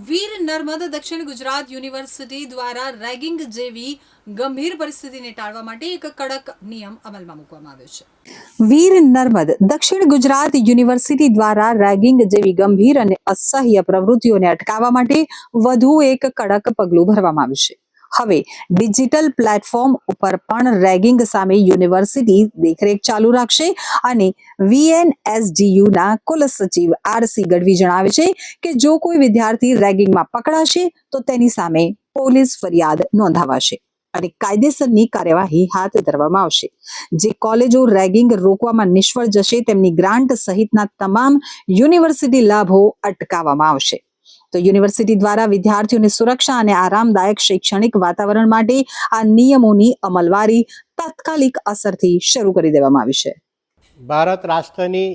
વીર નર્મદ દક્ષિણ ગુજરાત યુનિવર્સિટી દ્વારા રેગિંગ જેવી ગંભીર પરિસ્થિતિને ટાળવા માટે એક કડક નિયમ અમલમાં મૂકવામાં આવ્યો છે। વીર નર્મદ દક્ષિણ ગુજરાત યુનિવર્સિટી દ્વારા રેગિંગ જેવી ગંભીર અને અસહ્ય પ્રવૃત્તિઓને અટકાવવા માટે વધુ એક કડક પગલું ભરવામાં આવ્યું છે। હવે ડિજિટલ પ્લેટફોર્મ ઉપર પણ રેગિંગ સામે યુનિવર્સિટી દેખરેખ ચાલુ રાખશે અને વીએનએસજીયુના કુલ સચિવ આરસી ગઢવી જણાવે છે કે જો કોઈ વિદ્યાર્થી રેગિંગમાં પકડાશે તો તેની સામે પોલીસ ફરિયાદ નોંધાવાશે અને કાયદેસરની કાર્યવાહી હાથ ધરવામાં આવશે। જે કોલેજો રેગિંગ રોકવામાં નિષ્ફળ જશે તેમની ગ્રાન્ટ સહિતના તમામ યુનિવર્સિટી લાભો અટકાવવામાં આવશે। તો યુનિવર્સિટી દ્વારા વિદ્યાર્થીઓની સુરક્ષા અને આરામદાયક શૈક્ષણિક વાતાવરણ માટે આ નિયમોની અમલવારી તાત્કાલિક અસરથી શરૂ કરી દેવામાં આવી છે। ભારત રાષ્ટ્રની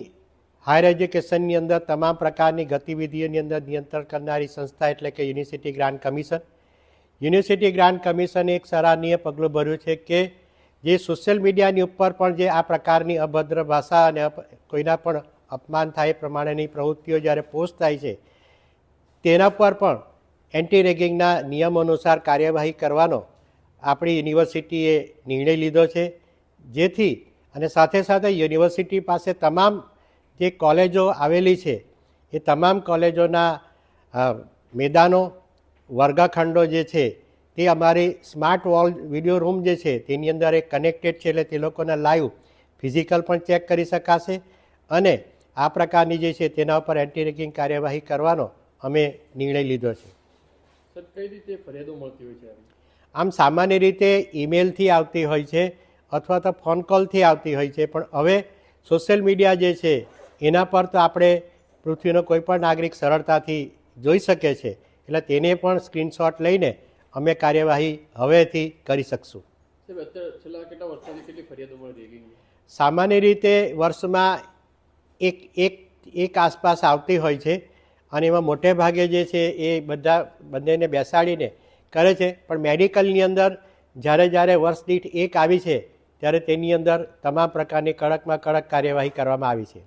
હાયર એજ્યુકેશનની અંદર તમામ પ્રકારની ગતિવિધિઓની અંદર નિયંત્રણ કરનારી સંસ્થા એટલે કે university grant commission. University grant કમિશને એક સરાહનીય પગલું ભર્યું છે કે જે સોશિયલ મીડિયાની ઉપર પણ જે આ પ્રકારની અભદ્ર ભાષા અને કોઈના પણ અપમાન થાય એ પ્રમાણેની પ્રવૃત્તિઓ જ્યારે પોસ્ટ થાય છે તેના પર પણ એન્ટી રેગિંગના નિયમો અનુસાર કાર્યવાહી કરવાનો આપણી યુનિવર્સિટીએ નિર્ણય લીધો છે। જેથી અને સાથે સાથે યુનિવર્સિટી પાસે તમામ જે કોલેજો આવેલી છે એ તમામ કોલેજોના મેદાનો વર્ગખંડો જે છે તે અમારી સ્માર્ટ વોલ વિડીયો રૂમ જે છે તેની અંદર એક કનેક્ટેડ છે, એટલે તે લોકોના લાઈવ ફિઝિકલ પણ ચેક કરી શકાશે અને આ પ્રકારની જે છે તેના ઉપર એન્ટી રેગિંગ કાર્યવાહી કરવાનો અમે નિર્ણય લીધો છે। સર, કઈ રીતે ફરિયાદો મળતી હોય છે? આમ સામાન્ય રીતે ઈમેલથી આવતી હોય છે અથવા તો ફોન કોલથી આવતી હોય છે, પણ હવે સોશિયલ મીડિયા જે છે એના પર તો આપણે પૃથ્વીનો કોઈ પણ નાગરિક સરળતાથી જોઈ શકે છે, એટલે તેને પણ સ્ક્રીનશોટ લઈને અમે કાર્યવાહી હવેથી કરી શકશું। છેલ્લા કેટલા વર્ષોથી કેટલી ફરિયાદો મળી રેગિંગની? સામાન્ય રીતે વર્ષમાં એક આસપાસ આવતી હોય છે અને એમાં મોટે ભાગે જે છે એ બંનેને બેસાડીને કરે છે, પણ મેડિકલની અંદર જ્યારે વર્ષ દીઠ એક આવી છે ત્યારે તેની અંદર તમામ પ્રકારની કડકમાં કડક કાર્યવાહી કરવામાં આવી છે।